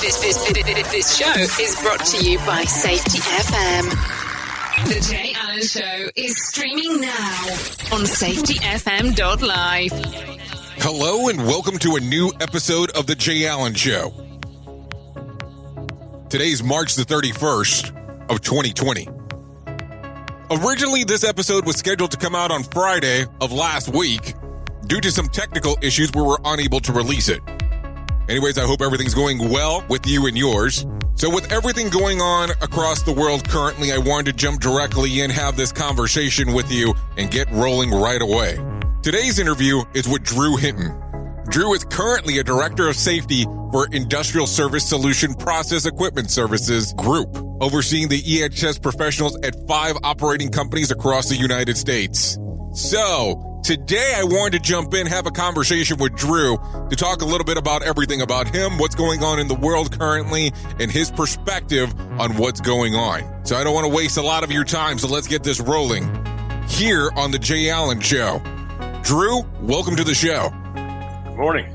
This show is brought to you by Safety FM. The Jay Allen Show is streaming now on safetyfm.live. Hello and welcome to a new episode of The Jay Allen Show. Today's March the 31st of 2020. Originally, this episode was scheduled to come out on Friday of last week. Due to some technical issues, we were unable to release it. Anyways, I hope everything's going well with you and yours. So with everything going on across the world currently, I wanted to jump directly in, have this conversation with you, and get rolling right away. Today's interview is with Drew Hinton. Drew is currently a Director of Safety for Industrial Service Solution Process Equipment Services Group, overseeing the EHS professionals at 5 operating companies across the United States. So, today I wanted to jump in, have a conversation with Drew to talk a little bit about everything about him, what's going on in the world currently, and his perspective on what's going on. So I don't want to waste a lot of your time, so let's get this rolling. Here on The Jay Allen Show. Drew, welcome to the show. Good morning.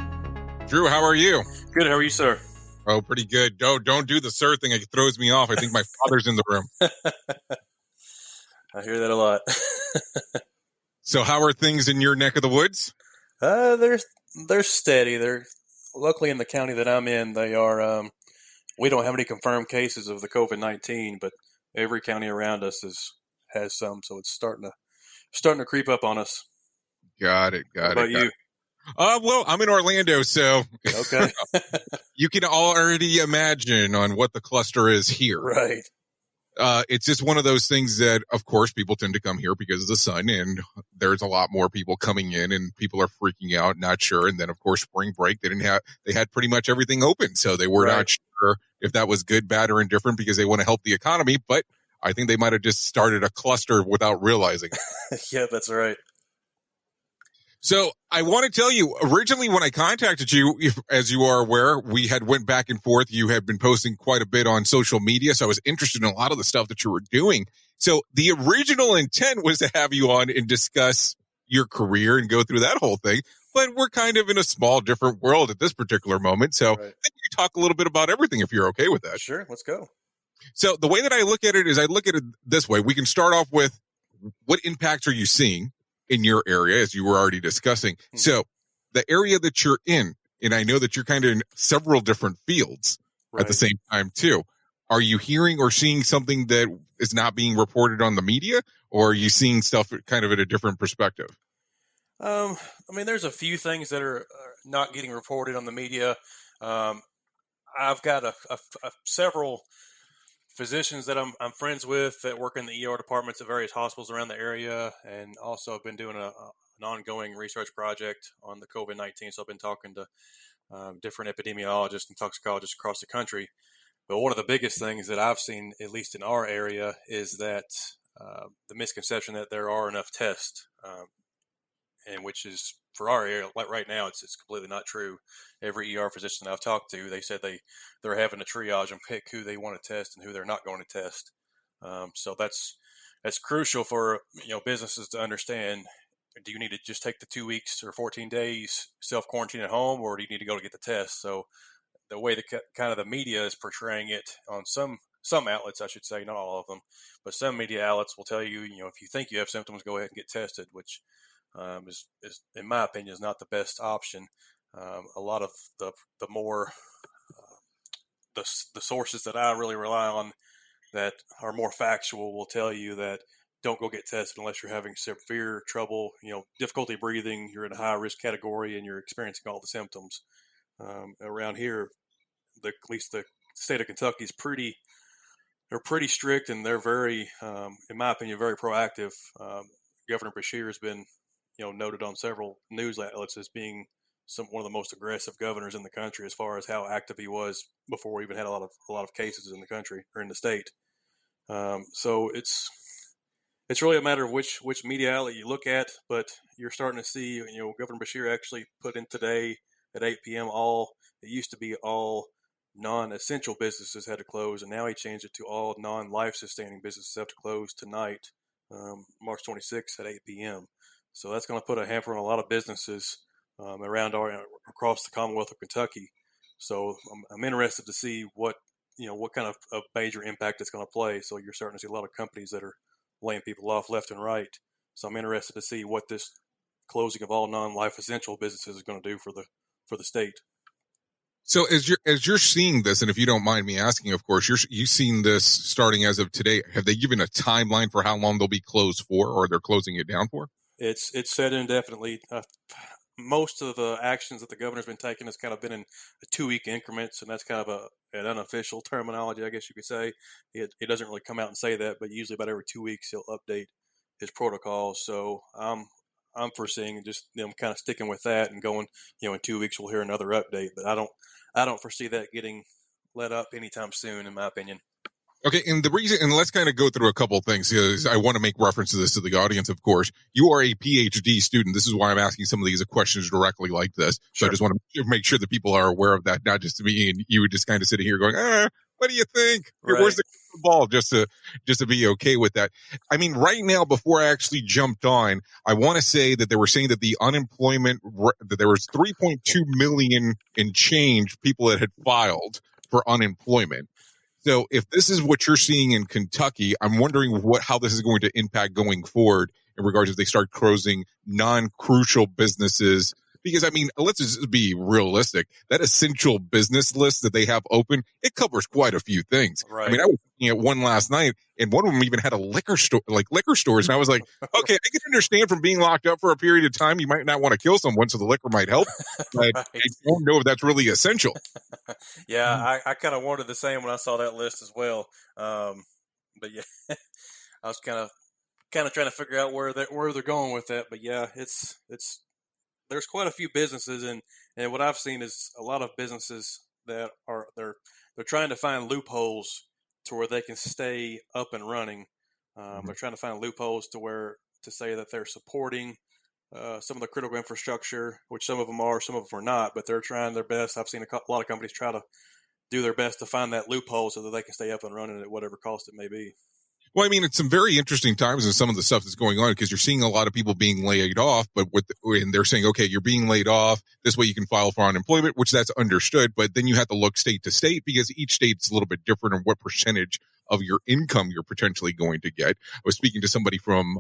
Drew, how are you? Good, how are you, sir? Oh, pretty good. Don't do the sir thing. It throws me off. I think my father's in the room. I hear that a lot. So how are things in your neck of the woods? They're steady. They're luckily in the county that I'm in. They are. We don't have any confirmed cases of the COVID-19, but every county around us has some. So it's starting to creep up on us. Got it. How about you? Well, I'm in Orlando, so Okay. you can already imagine on what the cluster is here. Right. It's just one of those things that, of course, people tend to come here because of the sun, and there's a lot more people coming in, and people are freaking out, not sure. And then, of course, spring break, they had pretty much everything open, so they were not sure if that was good, bad, or indifferent because they want to help the economy. But I think they might have just started a cluster without realizing it. Yeah, that's right. So I want to tell you, originally when I contacted you, as you are aware, we had went back and forth. You had been posting quite a bit on social media, so I was interested in a lot of the stuff that you were doing. So the original intent was to have you on and discuss your career and go through that whole thing. But we're kind of in a small, different world at this particular moment. So I think we can talk a little bit about everything if you're okay with that. Sure, let's go. So the way that I look at it is I look at it this way. We can start off with what impacts are you seeing in your area, as you were already discussing. So the area that you're in, and I know that you're kind of in several different fields at the same time too. Are you hearing or seeing something that is not being reported on the media, or are you seeing stuff kind of at a different perspective? I mean, there's a few things that are not getting reported on the media. I've got several physicians that I'm friends with that work in the ER departments at various hospitals around the area, and also I've been doing an ongoing research project on the COVID-19. So I've been talking to different epidemiologists and toxicologists across the country. But one of the biggest things that I've seen, at least in our area, is that the misconception that there are enough tests, and which is for our area, like right now, it's completely not true. Every ER physician I've talked to, they said they're having to triage and pick who they want to test and who they're not going to test. So that's crucial for businesses to understand. Do you need to just take the 2 weeks or 14 days self quarantine at home, or do you need to go to get the test? So the way kind of the media is portraying it on some outlets, I should say, not all of them, but some media outlets will tell you, if you think you have symptoms, go ahead and get tested, which is in my opinion is not the best option. A lot of the more the sources that I really rely on that are more factual will tell you that don't go get tested unless you're having severe trouble, difficulty breathing, you're in a high risk category, and you're experiencing all the symptoms. Around here, at least the state of Kentucky is pretty strict, and they're very, in my opinion, very proactive. Governor Beshear has been noted on several news outlets as being one of the most aggressive governors in the country as far as how active he was before we even had a lot of cases in the country or in the state. So it's really a matter of which media outlet you look at, but you're starting to see, Governor Beshear actually put in today at 8 p.m. it used to be all non-essential businesses had to close, and now he changed it to all non-life sustaining businesses have to close tonight, March 26th at 8 p.m. So that's going to put a hamper on a lot of businesses across the Commonwealth of Kentucky. So I'm interested to see what kind of major impact it's going to play. So you're starting to see a lot of companies that are laying people off left and right. So I'm interested to see what this closing of all non-life essential businesses is going to do for the state. So as you're seeing this, and if you don't mind me asking, of course, you've seen this starting as of today. Have they given a timeline for how long they'll be closed for, or they're closing it down for? It's set indefinitely. Most of the actions that the governor's been taking has kind of been in 2-week increments, and that's kind of an unofficial terminology, I guess you could say. It doesn't really come out and say that, but usually about every 2 weeks he'll update his protocols. So I'm foreseeing just them kind of sticking with that and going, in 2 weeks we'll hear another update. But I don't foresee that getting let up anytime soon, in my opinion. Okay, and the reason, and let's kind of go through a couple of things, because I want to make reference to this to the audience, of course. You are a PhD student. This is why I'm asking some of these questions directly like this. So Sure. I just want to make sure that people are aware of that, not just to me and you just kind of sitting here going, what do you think? Right. Where's the ball? Just to be okay with that. I mean, right now, before I actually jumped on, I want to say that they were saying that the unemployment, that there was 3.2 million in change people that had filed for unemployment. So if this is what you're seeing in Kentucky, I'm wondering how this is going to impact going forward in regards if they start closing non-crucial businesses. Because, I mean, let's just be realistic. That essential business list that they have open, it covers quite a few things. Right. I mean, I was looking at one last night, and one of them even had a liquor store, like liquor stores. And I was like, okay, I can understand from being locked up for a period of time, you might not want to kill someone, so the liquor might help. But Right. I don't know if that's really essential. Yeah, I kind of wanted the same when I saw that list as well. But yeah, I was kind of trying to figure out where they're going with that. But yeah, it's there's quite a few businesses, and what I've seen is a lot of businesses that they're trying to find loopholes to where they can stay up and running. They're trying to find loopholes to say that they're supporting some of the critical infrastructure, which some of them are, some of them are not, but they're trying their best. I've seen a lot of companies try to do their best to find that loophole so that they can stay up and running at whatever cost it may be. Well, I mean, it's some very interesting times in some of the stuff that's going on because you're seeing a lot of people being laid off, but and they're saying, okay, you're being laid off. This way you can file for unemployment, which that's understood. But then you have to look state to state because each state's a little bit different on what percentage of your income you're potentially going to get. I was speaking to somebody from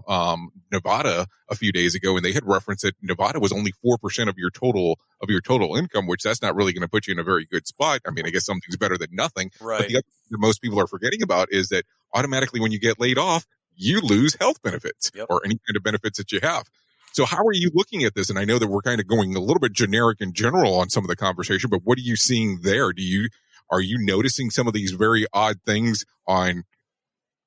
Nevada a few days ago, and they had referenced that Nevada was only 4% of your total income, which that's not really going to put you in a very good spot. I mean, I guess something's better than nothing. Right. But the other thing that most people are forgetting about is that automatically when you get laid off, you lose health benefits or any kind of benefits that you have. So how are you looking at this? And I know that we're kind of going a little bit generic and general on some of the conversation, but what are you seeing there? Are you noticing some of these very odd things on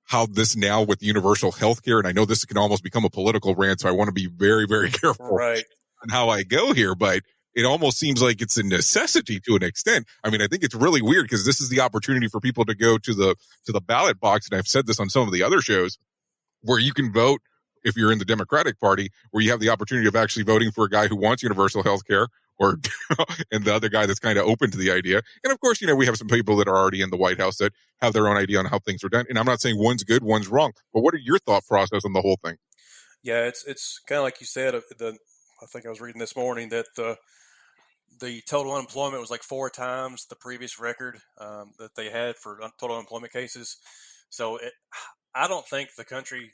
how this now with universal health care? And I know this can almost become a political rant, so I want to be very, very careful on how I go here, but it almost seems like it's a necessity to an extent. I mean, I think it's really weird because this is the opportunity for people to go to the ballot box. And I've said this on some of the other shows where you can vote if you're in the Democratic Party, where you have the opportunity of actually voting for a guy who wants universal health care or, and the other guy that's kind of open to the idea. And of course, we have some people that are already in the White House that have their own idea on how things are done. And I'm not saying one's good, one's wrong, but what are your thought process on the whole thing? Yeah, it's kind of like you said, I think I was reading this morning that the total unemployment was like 4 times the previous record that they had for total unemployment cases. So I don't think the country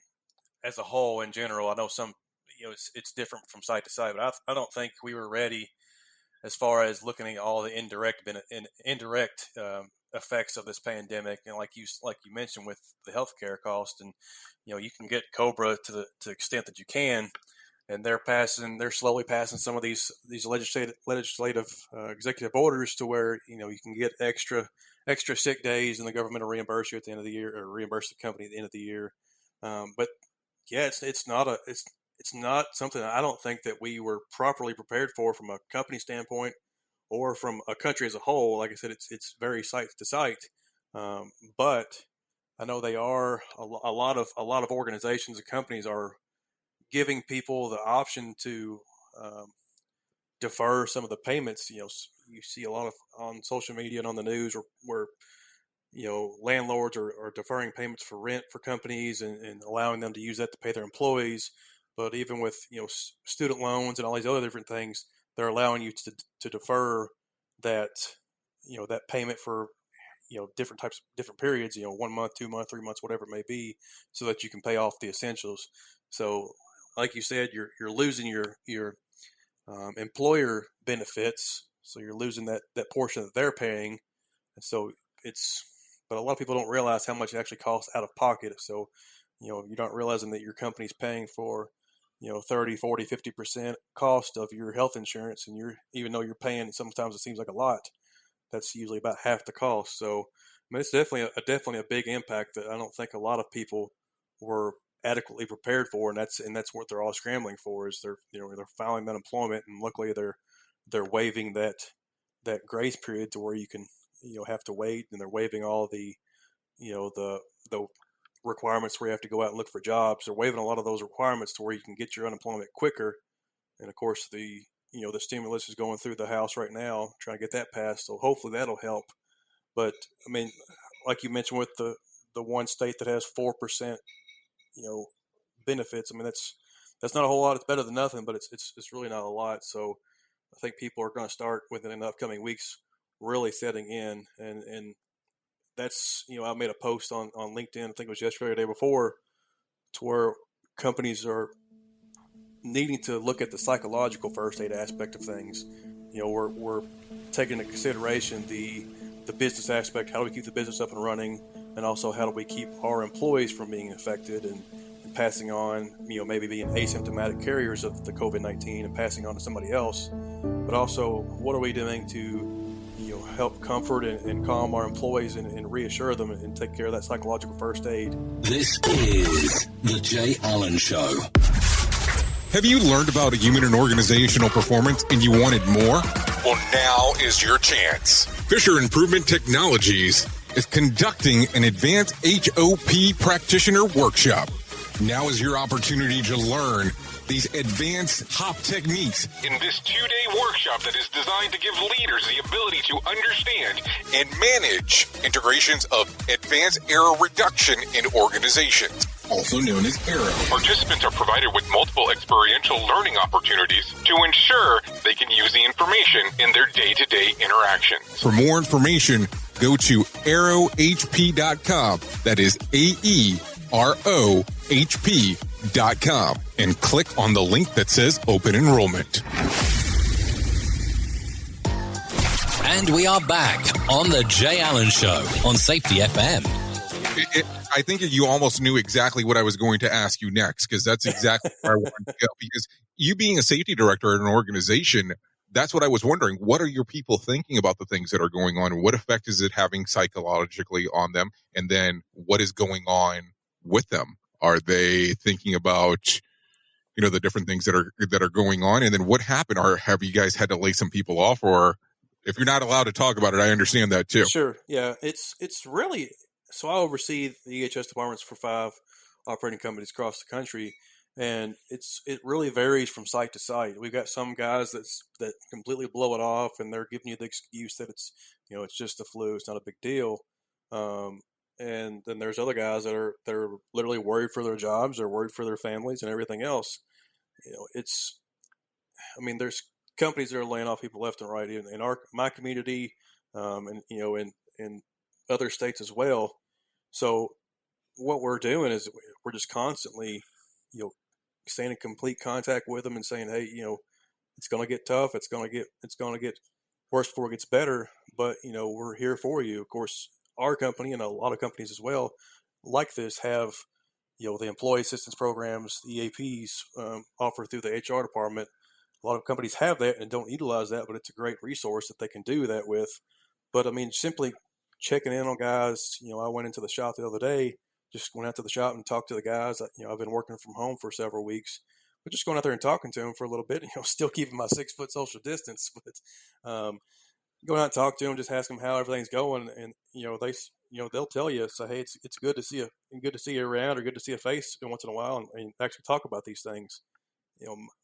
as a whole in general, I know some, it's different from site to site, but I don't think we were ready as far as looking at all the indirect effects of this pandemic. And like you mentioned with the healthcare cost, and you can get COBRA to the extent that you can, and they're slowly passing some of these legislative executive orders to where you can get extra sick days, and the government will reimburse you at the end of the year, or reimburse the company at the end of the year. But yeah, it's not something I don't think that we were properly prepared for from a company standpoint or from a country as a whole. Like I said, it's very site to site, but I know they are a lot of organizations and companies are giving people the option to defer some of the payments. You see a lot of on social media and on the news where landlords are deferring payments for rent for companies and allowing them to use that to pay their employees. But even with student loans and all these other different things, they're allowing you to defer that that payment for, different periods, 1 month, 2 month, 3 months, whatever it may be, so that you can pay off the essentials. So like you said, you're losing your employer benefits. So you're losing that portion that they're paying. And so but a lot of people don't realize how much it actually costs out of pocket. So, you're not realizing that your company's paying for, 30, 40, 50% cost of your health insurance. And even though you're paying, sometimes it seems like a lot, that's usually about half the cost. So, I mean, it's definitely a big impact that I don't think a lot of people were adequately prepared for. And that's what they're all scrambling for, is they're filing unemployment, and luckily they're waiving that grace period to where you can, have to wait, and they're waiving all the, the requirements where you have to go out and look for jobs. They're waiving a lot of those requirements to where you can get your unemployment quicker. And of course, the stimulus is going through the House right now, trying to get that passed. So hopefully that'll help. But I mean, like you mentioned with the one state that has 4%, benefits. I mean, that's not a whole lot. It's better than nothing, but it's really not a lot. So I think people are going to start within the upcoming weeks really setting in, and that's, I made a post on LinkedIn, I think it was yesterday or the day before, to where companies are needing to look at the psychological first aid aspect of things. We're taking into consideration the business aspect. How do we keep the business up and running, and also how do we keep our employees from being infected and passing on, maybe being asymptomatic carriers of the COVID-19 and passing on to somebody else. But also, what are we doing to help comfort and calm our employees and reassure them and take care of that psychological first aid? This is The Jay Allen Show. Have you learned about human and organizational performance and you wanted more? Well, now is your chance. Fisher Improvement Technologies is conducting an advanced HOP practitioner workshop. Now is your opportunity to learn these advanced HOP techniques in this 2-day workshop that is designed to give leaders the ability to understand and manage integrations of advanced error reduction in organizations, also known as AERO. Participants are provided with multiple experiential learning opportunities to ensure they can use the information in their day-to-day interactions. For more information, go to aerohp.com. That is AEROHP.com and click on the link that says Open Enrollment. And we are back on The Jay Allen Show on Safety FM. I think you almost knew exactly what I was going to ask you next, because that's exactly where I wanted to go. Because you being a safety director at an organization, that's what I was wondering. What are your people thinking about the things that are going on? What effect is it having psychologically on them? And then what is going on with them? Are they thinking about, the different things that are going on? And then what happened? Or have you guys had to lay some people off? Or if you're not allowed to talk about it, I understand that too. Sure. Yeah. It's really, so I oversee the EHS departments for 5 operating companies across the country. And it really varies from site to site. We've got some guys that completely blow it off, and they're giving you the excuse that it's just the flu, it's not a big deal. And then there's other guys that are literally worried for their jobs, they're worried for their families and everything else. There's companies that are laying off people left and right in my community, and in other states as well. So what we're doing is we're just constantly, staying in complete contact with them and saying, hey, it's going to get tough. It's going to get worse before it gets better. But, we're here for you. Of course, our company and a lot of companies as well like this have, the employee assistance programs, the EAPs offered through the HR department. A lot of companies have that and don't utilize that, but it's a great resource that they can do that with. But simply checking in on guys, I went into the shop the other day, just went out to the shop and talked to the guys. I've been working from home for several weeks, but just going out there and talking to them for a little bit, still keeping my 6-foot social distance, but going out and talk to them, just ask them how everything's going. And, they'll tell you, say, hey, it's good to see you around, or good to see a face once in a while and actually talk about these things.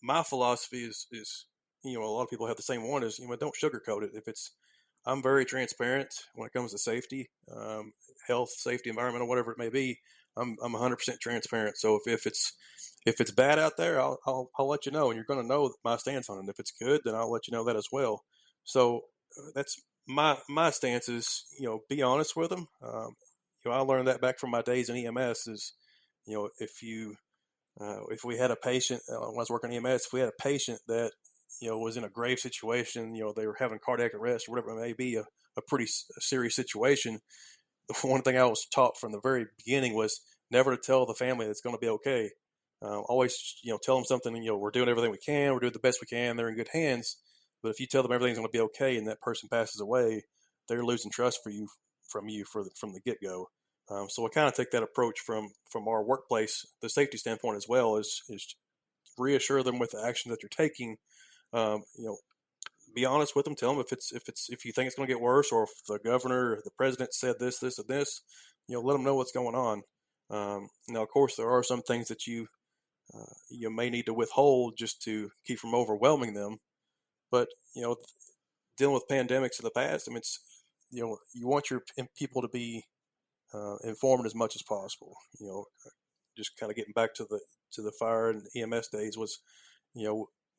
My philosophy is, a lot of people have the same one, is, don't sugarcoat it. I'm very transparent when it comes to safety, health, safety, environmental, whatever it may be. I'm 100% transparent. So if it's bad out there, I'll let you know, and you're going to know my stance on it. If it's good, then I'll let you know that as well. So that's my stance is, be honest with them. I learned that back from my days in EMS is, if we had a patient, when I was working in EMS, if we had a patient that, was in a grave situation, they were having cardiac arrest or whatever it may be, a pretty serious situation. The one thing I was taught from the very beginning was never to tell the family that it's going to be okay. Always, tell them something, we're doing everything we can, we're doing the best we can, they're in good hands. But if you tell them everything's going to be okay and that person passes away, they're losing trust from the get go. So I kind of take that approach from our workplace, the safety standpoint as well, is reassure them with the action that you're taking. Be honest with them. Tell them if you think it's going to get worse, or if the governor or the president said this, and this, let them know what's going on. Now, of course, there are some things that you may need to withhold just to keep from overwhelming them. But dealing with pandemics in the past, I mean, it's you want your people to be informed as much as possible. Just kind of getting back to the fire and EMS days was,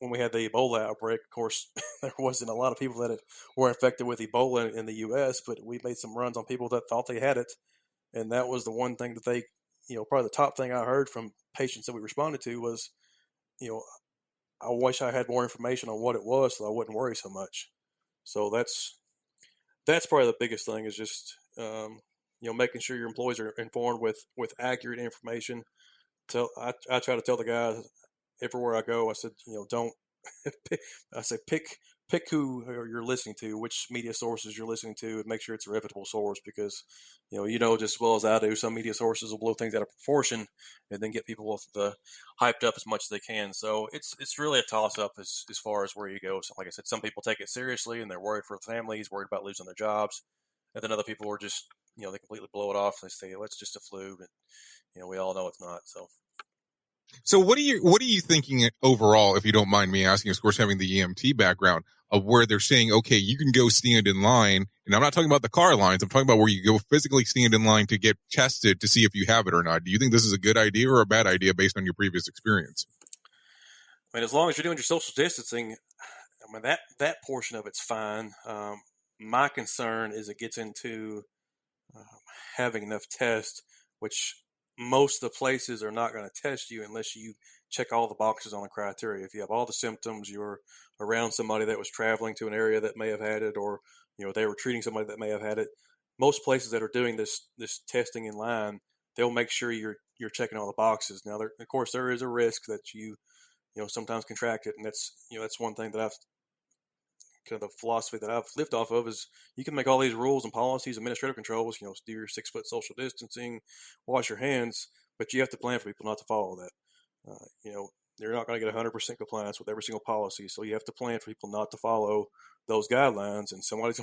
when we had the Ebola outbreak, of course, there wasn't a lot of people that were infected with Ebola in the U.S., but we made some runs on people that thought they had it. And that was the one thing that they, probably the top thing I heard from patients that we responded to was, I wish I had more information on what it was so I wouldn't worry so much. So that's probably the biggest thing is just, making sure your employees are informed with accurate information. I try to tell the guys everywhere I go, I said, don't, I said, pick who you're listening to, which media sources you're listening to, and make sure it's a reputable source because, just as well as I do, some media sources will blow things out of proportion and then get people hyped up as much as they can. So it's really a toss up as far as where you go. So like I said, some people take it seriously and they're worried for the families, worried about losing their jobs. And then other people are just, they completely blow it off. They say, well, it's just a flu, but we all know it's not. So what are you thinking overall, if you don't mind me asking, of course, having the EMT background, of where they're saying, okay, you can go stand in line, and I'm not talking about the car lines, I'm talking about where you go physically stand in line to get tested to see if you have it or not. Do you think this is a good idea or a bad idea based on your previous experience? I mean, as long as you're doing your social distancing, I mean, that portion of it's fine. My concern is it gets into having enough tests, which most of the places are not going to test you unless you check all the boxes on the criteria. If you have all the symptoms, you're around somebody that was traveling to an area that may have had it, or they were treating somebody that may have had it. Most places that are doing this testing in line, they'll make sure you're checking all the boxes. Now, of course, there is a risk that you sometimes contract it, and that's one thing that I've kind of the philosophy that I've lived off of is you can make all these rules and policies, administrative controls, do your 6 foot social distancing, wash your hands, but you have to plan for people not to follow that. You're not going to get 100% compliance with every single policy. So you have to plan for people not to follow those guidelines, and somebody's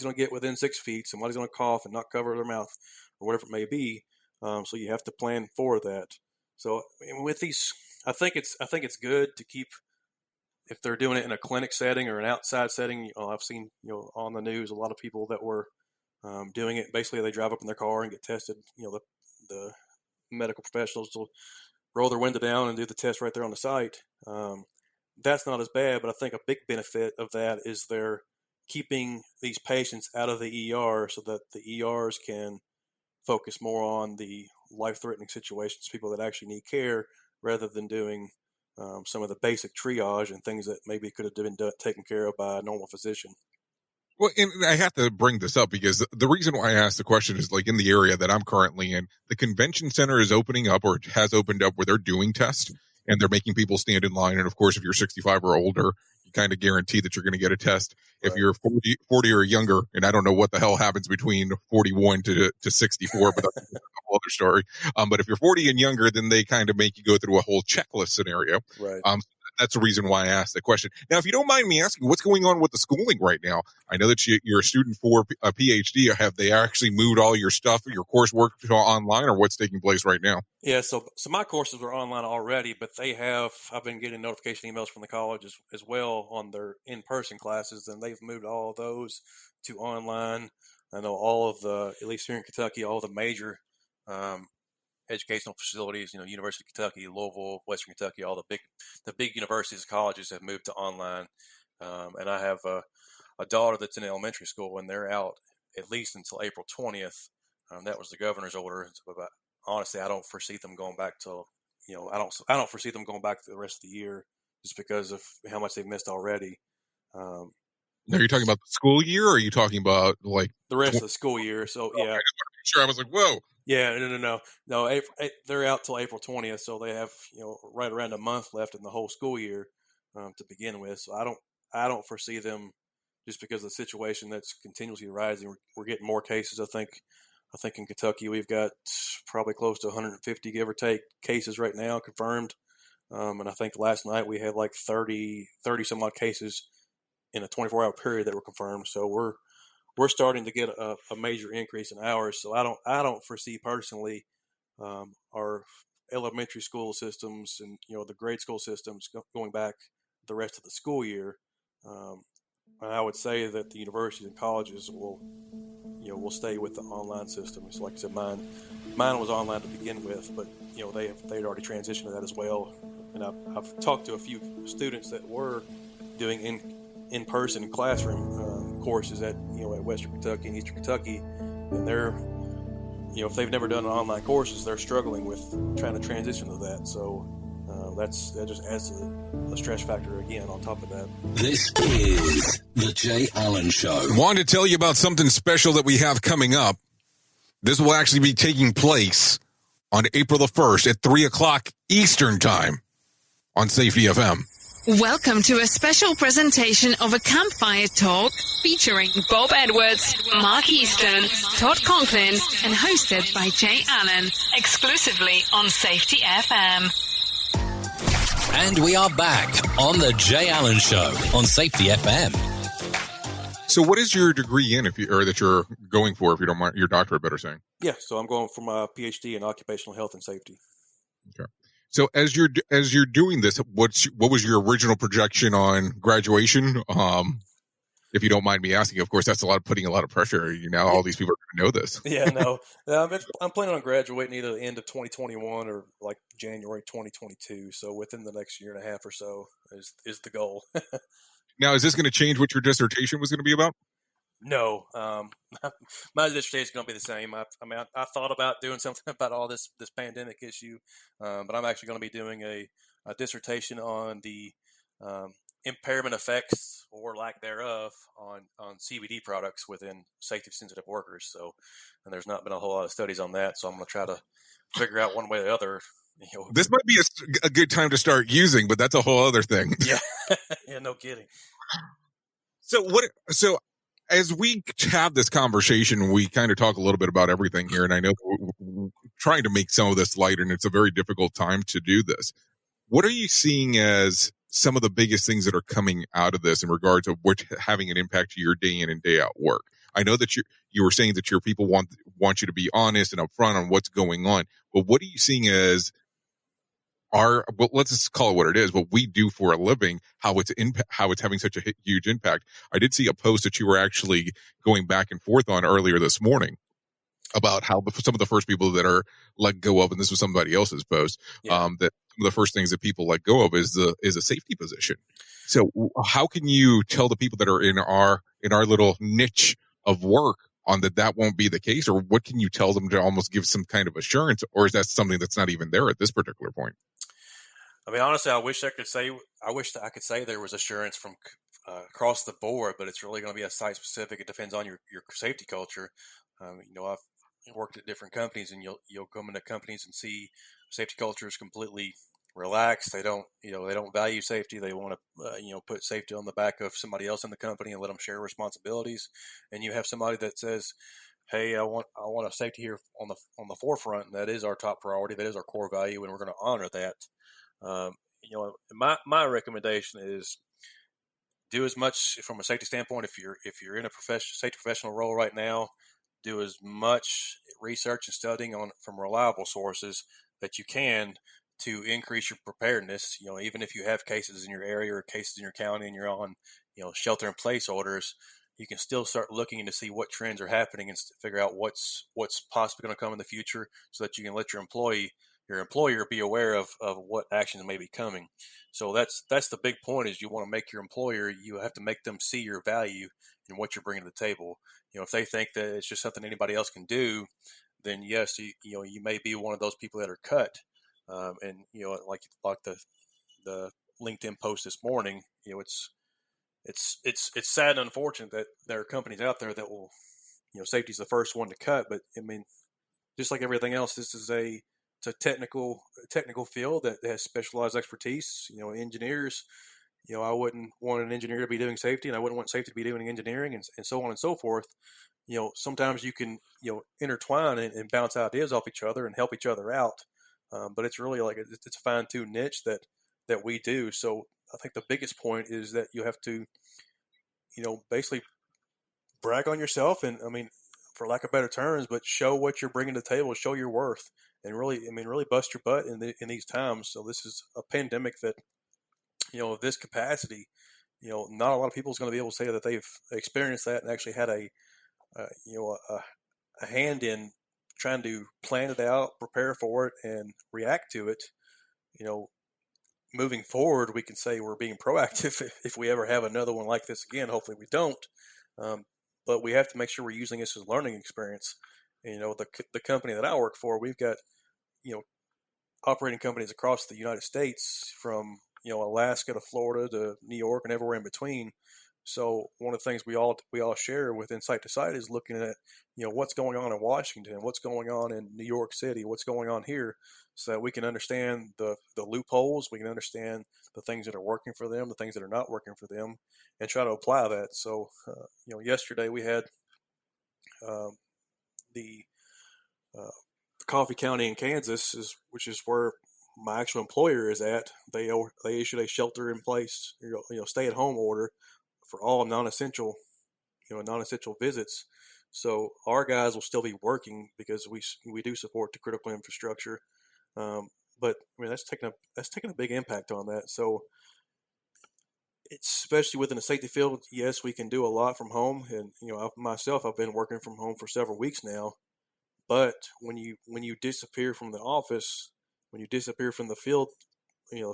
going to get within 6 feet. Somebody's going to cough and not cover their mouth or whatever it may be. So you have to plan for that. So with these, I think it's good to keep, if they're doing it in a clinic setting or an outside setting. I've seen, on the news, a lot of people that were doing it. Basically, they drive up in their car and get tested. The medical professionals will roll their window down and do the test right there on the site. That's not as bad, but I think a big benefit of that is they're keeping these patients out of the ER so that the ERs can focus more on the life-threatening situations, people that actually need care, rather than doing some of the basic triage and things that maybe could have been taken care of by a normal physician. Well, and I have to bring this up because the reason why I asked the question is, like, in the area that I'm currently in, the convention center is opening up, or has opened up, where they're doing tests and they're making people stand in line. And of course, if you're 65 or older, you kind of guarantee that you're going to get a test. Right. If you're 40 or younger, and I don't know what the hell happens between 41 to 64, but that's a whole other story. But if you're 40 and younger, then they kind of make you go through a whole checklist scenario. Right. That's the reason why I asked the question. Now, if you don't mind me asking, what's going on with the schooling right now? I know that you're a student for a PhD. Have they actually moved all your stuff, your coursework, to online, or what's taking place right now? Yeah, so my courses are online already, but I've been getting notification emails from the college as well on their in-person classes, and they've moved all of those to online. I know all of at least here in Kentucky, all the major educational facilities, University of Kentucky, Louisville, Western Kentucky, all the big universities and colleges have moved to online. And I have a daughter that's in elementary school, and they're out at least until April 20th. That was the governor's order. But honestly, I don't foresee them going back till, I don't foresee them going back to the rest of the year just because of how much they've missed already. Now, are you talking about the school year, or are you talking about like the rest of the school year? So yeah, sure. I was like, whoa. Yeah, no. They're out till April 20th, so they have right around a month left in the whole school year to begin with. So I don't foresee them, just because of the situation that's continuously rising. We're getting more cases. I think in Kentucky we've got probably close to 150, give or take, cases right now confirmed. And I think last night we had like 30 some odd cases in a 24-hour period that were confirmed. So we're starting to get a major increase in hours. So I don't foresee personally our elementary school systems and the grade school systems going back the rest of the school year. I would say that the universities and colleges will stay with the online system. So like I said, mine was online to begin with, but they'd already transitioned to that as well. And I've talked to a few students that were doing in-person classroom courses at Western Kentucky and Eastern Kentucky, and they're if they've never done online courses, they're struggling with trying to transition to that. So that just adds to the stress factor again on top of that. This is the Jay Allen Show. Wanted to tell you about something special that we have coming up. This will actually be taking place on April the 1st at 3 o'clock Eastern Time on Safety FM. Welcome to a special presentation of a campfire talk featuring Bob Edwards, Mark Easton, Todd Conklin, and hosted by Jay Allen, exclusively on Safety FM. And we are back on the Jay Allen Show on Safety FM. So what is your degree in, that you're going for, if you don't mind, your doctorate, better saying? Yeah, so I'm going for my PhD in occupational health and safety. Okay. So as you're doing this, what was your original projection on graduation? If you don't mind me asking, of course, that's putting a lot of pressure. All these people are going to know this. Yeah, no, I'm planning on graduating either the end of 2021 or like January 2022. So within the next year and a half or so is the goal. Now, is this going to change what your dissertation was going to be about? No, my dissertation is going to be the same. I thought about doing something about all this pandemic issue, but I'm actually going to be doing a dissertation on the impairment effects or lack thereof on CBD products within safety sensitive workers. So, and there's not been a whole lot of studies on that. So I'm going to try to figure out one way or the other. This might be a good time to start using, but that's a whole other thing. Yeah, yeah, no kidding. So as we have this conversation, we kind of talk a little bit about everything here, and I know we're trying to make some of this lighter, and it's a very difficult time to do this. What are you seeing as some of the biggest things that are coming out of this in regards of what having an impact to your day in and day out work? I know that you were saying that your people want you to be honest and upfront on what's going on, but what are you seeing as let's just call it what it is, what we do for a living, how it's having such a huge impact. I did see a post that you were actually going back and forth on earlier this morning about how some of the first people that are let go of, and this was somebody else's post, that some of the first things that people let go of is a safety position. So how can you tell the people that are in our little niche of work on that won't be the case, or what can you tell them to almost give some kind of assurance, or is that something that's not even there at this particular point? I mean, honestly, I wish I could say there was assurance from across the board, but it's really going to be a site specific. It depends on your safety culture. I've worked at different companies, and you'll come into companies and see safety culture is completely relaxed. They don't value safety. They want to put safety on the back of somebody else in the company and let them share responsibilities. And you have somebody that says, "Hey, I want a safety here on the forefront, and that is our top priority. That is our core value, and we're going to honor that." My recommendation is do as much from a safety standpoint. If you're in a safety professional role right now, do as much research and studying from reliable sources that you can to increase your preparedness. Even if you have cases in your area or cases in your county and you're on, shelter in place orders, you can still start looking to see what trends are happening and figure out what's possibly going to come in the future, so that you can let your employee your employer be aware of what actions may be coming. So that's the big point is you want to make your employer, you have to make them see your value and what you're bringing to the table. If they think that it's just something anybody else can do, then yes, you may be one of those people that are cut. And like the LinkedIn post this morning, it's sad and unfortunate that there are companies out there that will, safety's the first one to cut. But I mean, just like everything else, this is it's a technical field that has specialized expertise. Engineers. I wouldn't want an engineer to be doing safety, and I wouldn't want safety to be doing engineering, and so on and so forth. Sometimes you can intertwine and bounce ideas off each other and help each other out. But it's really like it's a fine-tuned niche that we do. So I think the biggest point is that you have to, basically brag on yourself, and I mean, for lack of better terms, but show what you're bringing to the table, show your worth, and really bust your butt in these times. So this is a pandemic that, of this capacity, not a lot of people is going to be able to say that they've experienced that and actually had a hand in trying to plan it out, prepare for it, and react to it. Moving forward, we can say we're being proactive if we ever have another one like this again. Hopefully we don't. But we have to make sure we're using this as a learning experience. And, the company that I work for, we've got, operating companies across the United States from, Alaska to Florida to New York and everywhere in between. So one of the things we all share with Insight to Sight is looking at, what's going on in Washington, what's going on in New York City, what's going on here, so that we can understand the loopholes, we can understand the things that are working for them, the things that are not working for them, and try to apply that. So, yesterday we had the Coffee County in Kansas, which is where my actual employer is at. They issued a shelter in place, stay at home order for all non-essential visits. So our guys will still be working because we do support the critical infrastructure. But I mean, that's taking a big impact on that. So it's, especially within the safety field, yes, we can do a lot from home. And, I've been working from home for several weeks now. But when you disappear from the office, when you disappear from the field,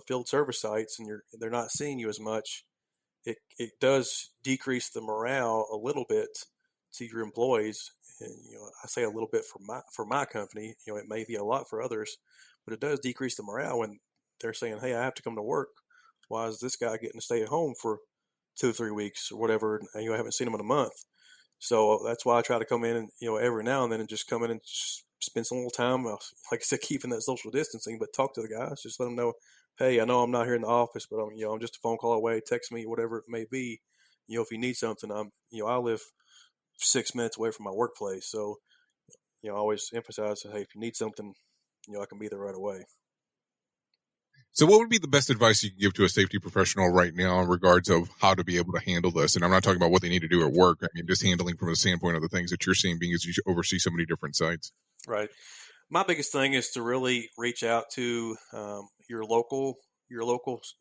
field service sites, and they're not seeing you as much, it does decrease the morale a little bit to your employees. And, I say a little bit for my company, it may be a lot for others, but it does decrease the morale when they're saying, hey, I have to come to work. Why is this guy getting to stay at home for 2 or 3 weeks or whatever? And I haven't seen him in a month. So that's why I try to come in and, every now and then and just come in and just spend some little time, like I said, keeping that social distancing, but talk to the guys, just let them know, hey, I know I'm not here in the office, but I'm just a phone call away, text me, whatever it may be. If you need something, I live 6 minutes away from my workplace. So, I always emphasize, hey, if you need something, I can be there right away. So what would be the best advice you can give to a safety professional right now in regards of how to be able to handle this? And I'm not talking about what they need to do at work. I mean, just handling from the standpoint of the things that you're seeing, being as you oversee so many different sites. Right. My biggest thing is to really reach out to your local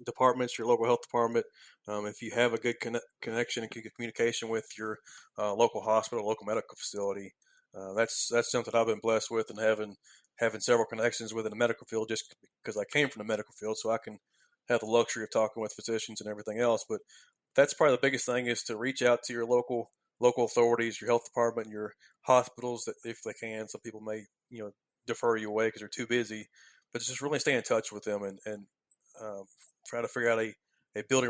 departments, your local health department. If you have a good connection and good communication with your local hospital, local medical facility, that's something I've been blessed with, and having several connections within the medical field, just because I came from the medical field, so I can have the luxury of talking with physicians and everything else. But that's probably the biggest thing, is to reach out to your local authorities, your health department, your hospitals, that if they can. Some people may defer you away because they're too busy, but just really stay in touch with them and try to figure out build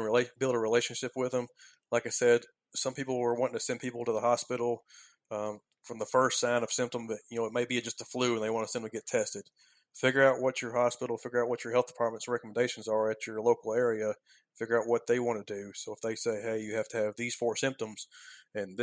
a relationship with them. Like I said, some people were wanting to send people to the hospital from the first sign of symptom that, it may be just a flu and they want to send them to get tested. Figure out what your hospital, figure out what your health department's recommendations are at your local area, figure out what they want to do. So if they say, hey, you have to have these 4 symptoms and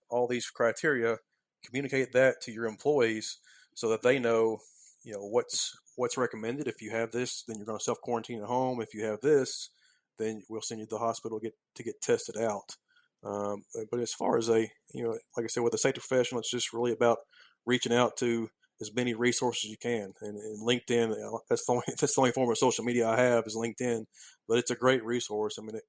all these criteria, communicate that to your employees so that they know, what's recommended. If you have this, then you're going to self-quarantine at home. If you have this, then we'll send you to the hospital to get tested out. But as far as like I said, with a safety professional, it's just really about reaching out to as many resources as you can. And LinkedIn, that's the only form of social media I have is LinkedIn, but it's a great resource. I mean,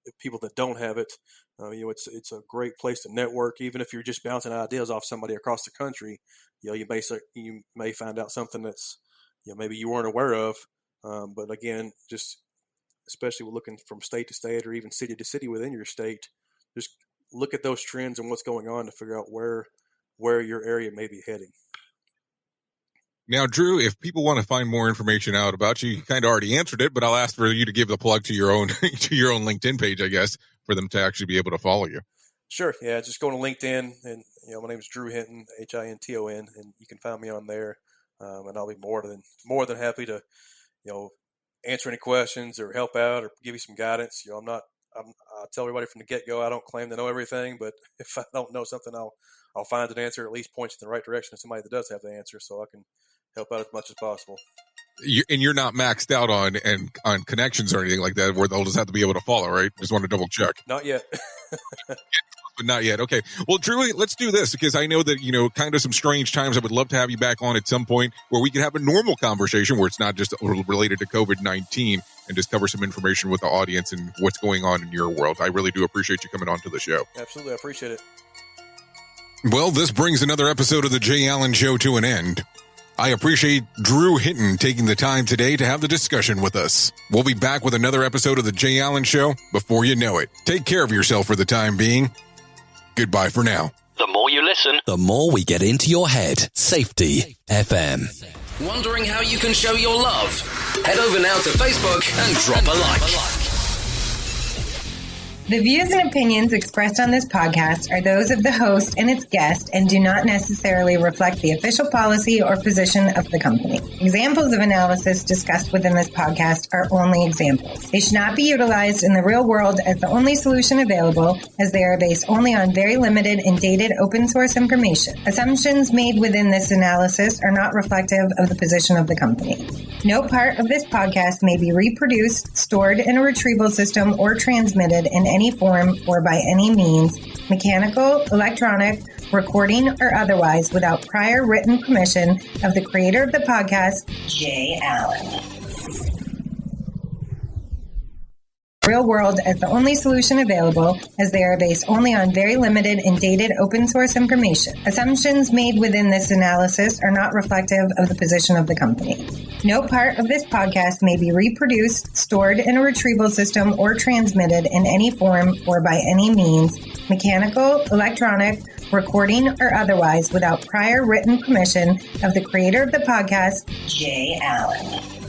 if people that don't have it, it's a great place to network. Even if you're just bouncing ideas off somebody across the country, you may find out something that's maybe you weren't aware of. But again, just especially looking from state to state or even city to city within your state, just look at those trends and what's going on to figure out where your area may be heading. Now, Drew, if people want to find more information out about you kind of already answered it, but I'll ask for you to give the plug to your own LinkedIn page, I guess, for them to actually be able to follow you. Sure. Yeah. Just go to LinkedIn, and my name is Drew Hinton, Hinton, and you can find me on there. And I'll be more than happy to, answer any questions or help out or give you some guidance. I tell everybody from the get-go, I don't claim to know everything, but if I don't know something, I'll find an answer, at least point you in the right direction to somebody that does have the answer, so I can help out as much as possible. You're not maxed out on connections or anything like that, where they'll just have to be able to follow, right? Just want to double check. Not yet. But not yet. Okay. Well, Drew, let's do this, because I know that, kind of some strange times. I would love to have you back on at some point where we can have a normal conversation where it's not just related to COVID-19 and just cover some information with the audience and what's going on in your world. I really do appreciate you coming on to the show. Absolutely. I appreciate it. Well, this brings another episode of the Jay Allen Show to an end. I appreciate Drew Hinton taking the time today to have the discussion with us. We'll be back with another episode of the Jay Allen Show before you know it. Take care of yourself for the time being. Goodbye for now. The more you listen, the more we get into your head. Safety FM. Wondering how you can show your love? Head over now to Facebook and drop a like. The views and opinions expressed on this podcast are those of the host and its guest and do not necessarily reflect the official policy or position of the company. Examples of analysis discussed within this podcast are only examples. They should not be utilized in the real world as the only solution available, as they are based only on very limited and dated open source information. Assumptions made within this analysis are not reflective of the position of the company. No part of this podcast may be reproduced, stored in a retrieval system, or transmitted in any form or by any means, mechanical, electronic, recording, or otherwise, without prior written permission of the creator of the podcast, Jay Allen. Real world as the only solution available, as they are based only on very limited and dated open source information. Assumptions made within this analysis are not reflective of the position of the company. No part of this podcast may be reproduced, stored in a retrieval system, or transmitted in any form or by any means, mechanical, electronic, recording, or otherwise, without prior written permission of the creator of the podcast, Jay Allen.